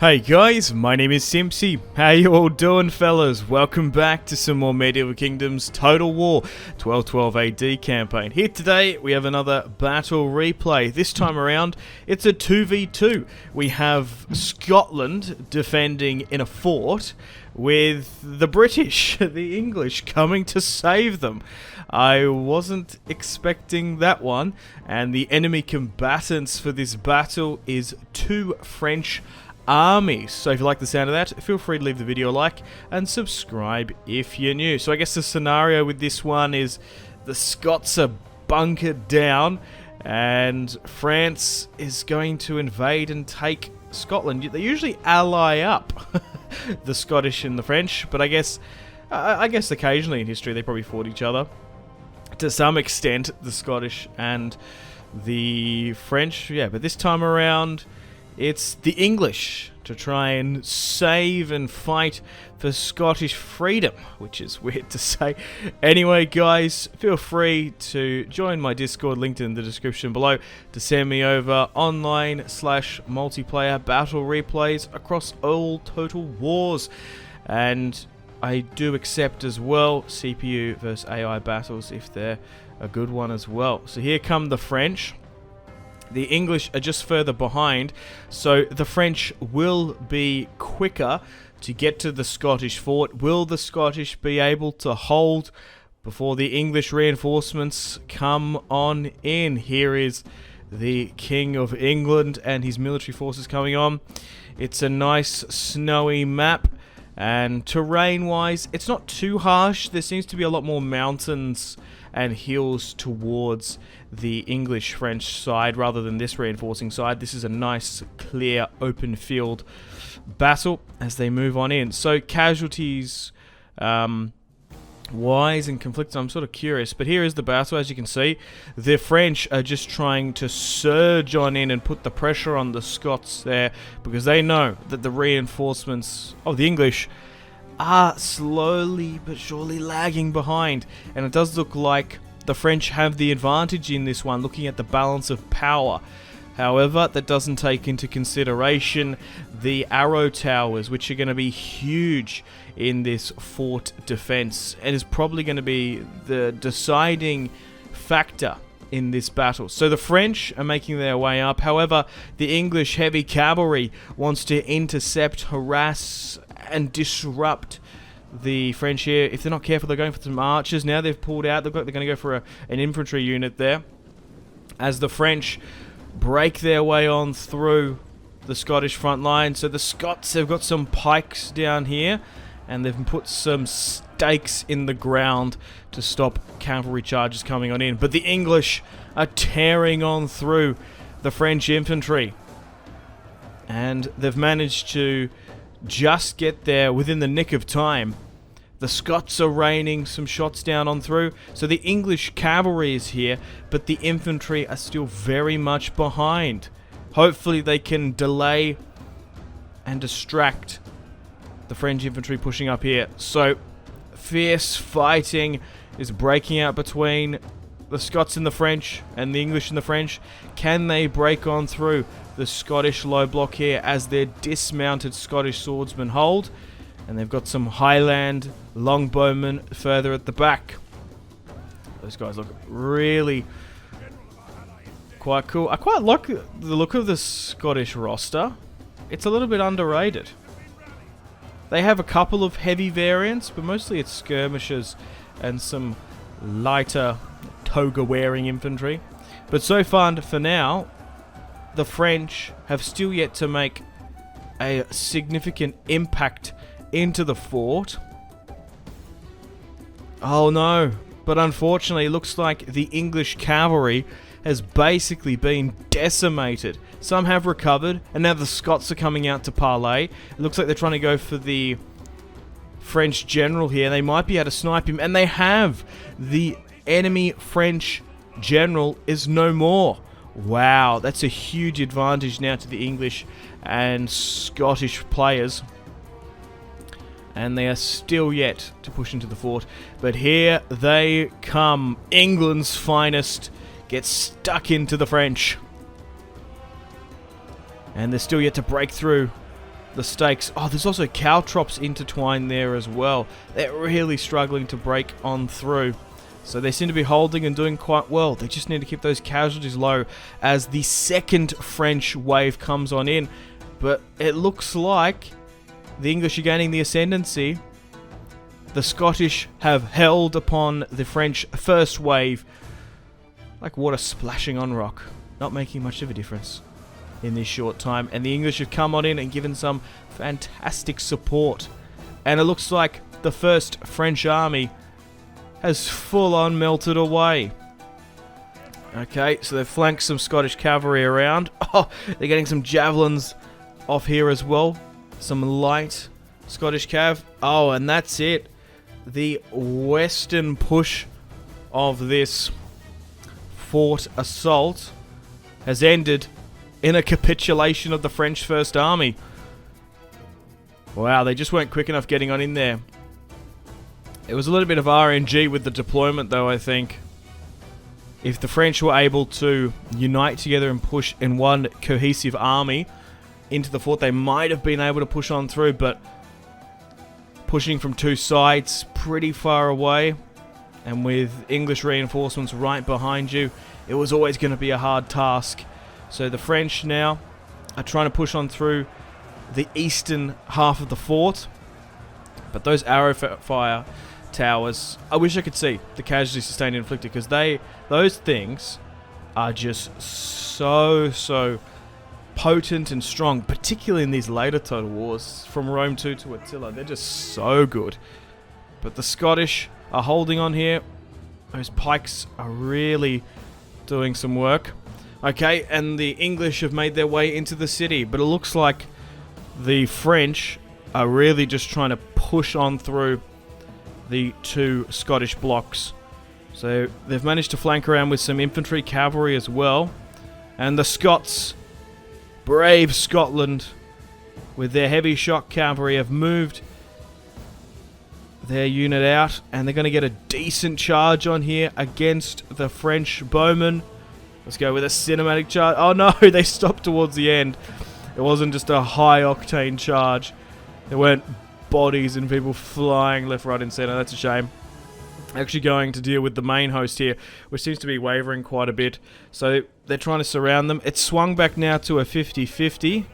Hey guys, my name is Simpzy. How you all doing, fellas? Welcome back to some more Medieval Kingdoms Total War 1212 AD campaign. Here today we have another battle replay. This time around it's a 2v2. We have Scotland defending in a fort with the British, the English, coming to save them. I wasn't expecting that one, and the enemy combatants for this battle is two French armies. So if you like the sound of that, feel free to leave the video a like and subscribe if you're new. So I guess the scenario with this one is the Scots are bunkered down and France is going to invade and take Scotland. They usually ally up, the Scottish and the French, but I guess occasionally in history they probably fought each other. To some extent, the Scottish and the French, yeah, but this time around it's the English to try and save and fight for Scottish freedom, which is weird to say. Anyway, guys, feel free to join my Discord, linked in the description below, to send me over online/multiplayer battle replays across all Total Wars. And I do accept as well CPU versus AI battles if they're a good one as well. So here come the French. The English are just further behind, so the French will be quicker to get to the Scottish fort. Will the Scottish be able to hold before the English reinforcements come on in? Here is the King of England and his military forces coming on. It's a nice snowy map, and terrain-wise, it's not too harsh. There seems to be a lot more mountains and hills towards the English-French side rather than this reinforcing side. This is a nice, clear, open field battle as they move on in. So casualties wise and conflicts, I'm sort of curious, but here is the battle. As you can see, the French are just trying to surge on in and put the pressure on the Scots there, because they know that the reinforcements of the English are slowly but surely lagging behind, and it does look like the French have the advantage in this one, looking at the balance of power. However, that doesn't take into consideration the arrow towers, which are going to be huge in this fort defense, and is probably going to be the deciding factor in this battle. So the French are making their way up. However, the English heavy cavalry wants to intercept, harass and disrupt the French here. If they're not careful, they're going for some archers. Now they've pulled out. They're going to go for an infantry unit there, as the French break their way on through the Scottish front line. So the Scots have got some pikes down here, and they've put some stakes in the ground to stop cavalry charges coming on in. But the English are tearing on through the French infantry, and they've managed to just get there within the nick of time. The Scots are raining some shots down on through, so the English cavalry is here, but the infantry are still very much behind. Hopefully they can delay and distract the French infantry pushing up here. So fierce fighting is breaking out between the Scots and the French, and the English and the French. Can they break on through the Scottish low block here as their dismounted Scottish swordsmen hold? And they've got some Highland longbowmen further at the back. Those guys look really quite cool. I quite like the look of the Scottish roster. It's a little bit underrated. They have a couple of heavy variants, but mostly it's skirmishers and some lighter toga-wearing infantry. But so far, for now, the French have still yet to make a significant impact into the fort. Oh no, but unfortunately it looks like the English cavalry has basically been decimated. Some have recovered, and now the Scots are coming out to parley. It looks like they're trying to go for the French general here. They might be able to snipe him, and they have. The enemy French general is no more. Wow, that's a huge advantage now to the English and Scottish players. And they are still yet to push into the fort. But here they come. England's finest get stuck into the French. And they're still yet to break through the stakes. Oh, there's also caltrops intertwined there as well. They're really struggling to break on through. So they seem to be holding and doing quite well. They just need to keep those casualties low as the second French wave comes on in. But it looks like the English are gaining the ascendancy. The Scottish have held upon the French first wave like water splashing on rock. Not making much of a difference in this short time. And the English have come on in and given some fantastic support. And it looks like the first French army has full on melted away. Okay, so they've flanked some Scottish cavalry around. Oh, they're getting some javelins off here as well. Some light Scottish cav. Oh, and that's it. The western push of this fort assault has ended in a capitulation of the French First Army. Wow, they just weren't quick enough getting on in there. It was a little bit of RNG with the deployment though, I think. If the French were able to unite together and push in one cohesive army into the fort, they might have been able to push on through, but pushing from two sides pretty far away, and with English reinforcements right behind you, it was always going to be a hard task. So the French now are trying to push on through the eastern half of the fort, but those arrow fire towers, I wish I could see the casualties sustained and inflicted, because those things are just so potent and strong, particularly in these later Total Wars from Rome 2 to Attila. They're just so good. But the Scottish are holding on here. Those pikes are really doing some work. Okay, and the English have made their way into the city, but it looks like the French are really just trying to push on through the two Scottish blocks. So they've managed to flank around with some infantry cavalry as well. And the Scots, brave Scotland, with their heavy shock cavalry, have moved their unit out, and they're going to get a decent charge on here against the French bowmen. Let's go with a cinematic charge. Oh no, they stopped towards the end. It wasn't just a high octane charge. There weren't bodies and people flying left, right and centre. That's a shame. Actually going to deal with the main host here, which seems to be wavering quite a bit. So they're trying to surround them. It's swung back now to a 50-50.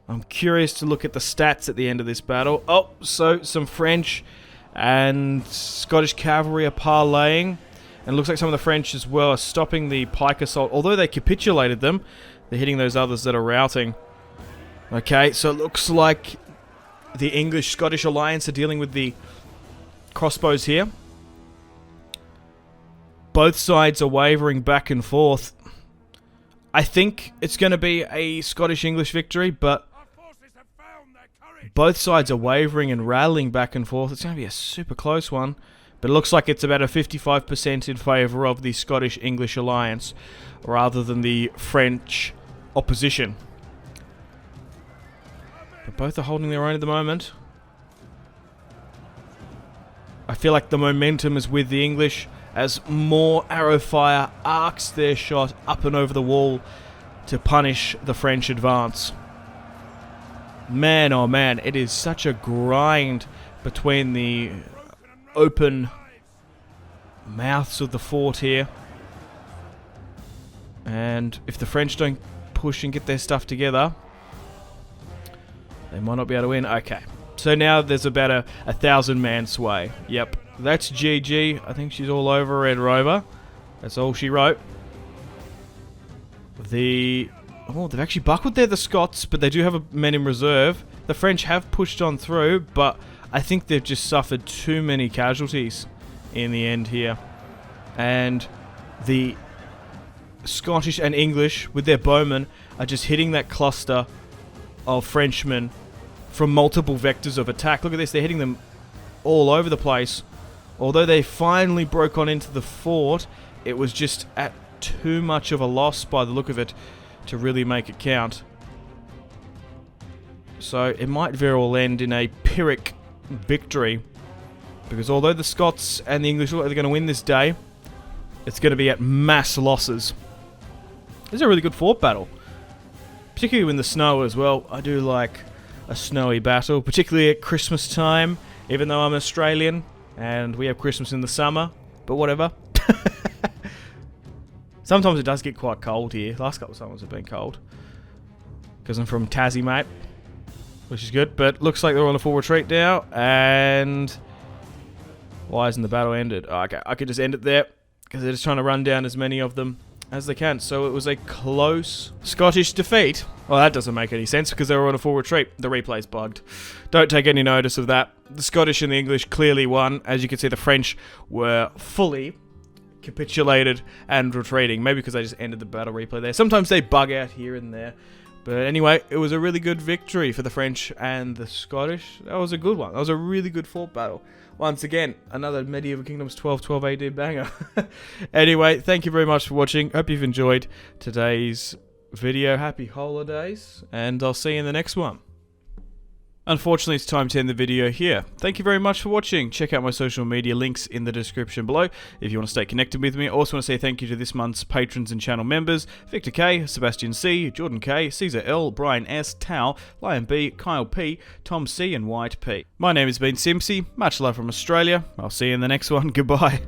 I'm curious to look at the stats at the end of this battle. Oh, so some French and Scottish cavalry are parlaying. And it looks like some of the French as well are stopping the pike assault. Although they capitulated them, they're hitting those others that are routing. Okay, so it looks like the English-Scottish alliance are dealing with the crossbows here. Both sides are wavering back and forth. I think it's going to be a Scottish-English victory, but both sides are wavering and rattling back and forth. It's going to be a super close one, but it looks like it's about a 55% in favour of the Scottish-English alliance rather than the French opposition. But both are holding their own at the moment. I feel like the momentum is with the English as more arrow fire arcs their shot up and over the wall to punish the French advance. Man, oh man, it is such a grind between the open mouths of the fort here. And if the French don't push and get their stuff together, they might not be able to win. Okay, so now there's about a 1,000-man sway. Yep, that's GG. I think she's all over Red Rover. That's all she wrote. Oh, they've actually buckled there, the Scots, but they do have men in reserve. The French have pushed on through, but I think they've just suffered too many casualties in the end here. And the Scottish and English, with their bowmen, are just hitting that cluster of Frenchmen from multiple vectors of attack. Look at this, they're hitting them all over the place. Although they finally broke on into the fort, it was just at too much of a loss by the look of it to really make it count. So it might very well end in a Pyrrhic victory, because although the Scots and the English look like they're going to win this day, it's going to be at mass losses. This is a really good fort battle. particularly in the snow as well. I do like a snowy battle, particularly at Christmas time, even though I'm Australian and we have Christmas in the summer, but whatever. Sometimes it does get quite cold here. Last couple of summers have been cold because I'm from Tassie, mate, which is good. But looks like they're on a full retreat now, and why isn't the battle ended? Oh, okay, I could just end it there because they're just trying to run down as many of them as they can. So it was a close Scottish defeat. Well, that doesn't make any sense because they were on a full retreat. The replay's bugged. Don't take any notice of that. The Scottish and the English clearly won. As you can see, the French were fully capitulated and retreating. Maybe because they just ended the battle replay there. Sometimes they bug out here and there. But anyway, it was a really good victory for the French and the Scottish. That was a good one. That was a really good fought battle. Once again, another Medieval Kingdoms 1212 AD banger. Anyway, thank you very much for watching. Hope you've enjoyed today's video. Happy holidays, and I'll see you in the next one. Unfortunately, it's time to end the video here. Thank you very much for watching. Check out my social media links in the description below if you want to stay connected with me. I also want to say thank you to this month's patrons and channel members: Victor K, Sebastian C, Jordan K, Caesar L, Brian S, Tao, Lion B, Kyle P, Tom C, and White P. My name has been Simpzy. Much love from Australia. I'll see you in the next one. Goodbye.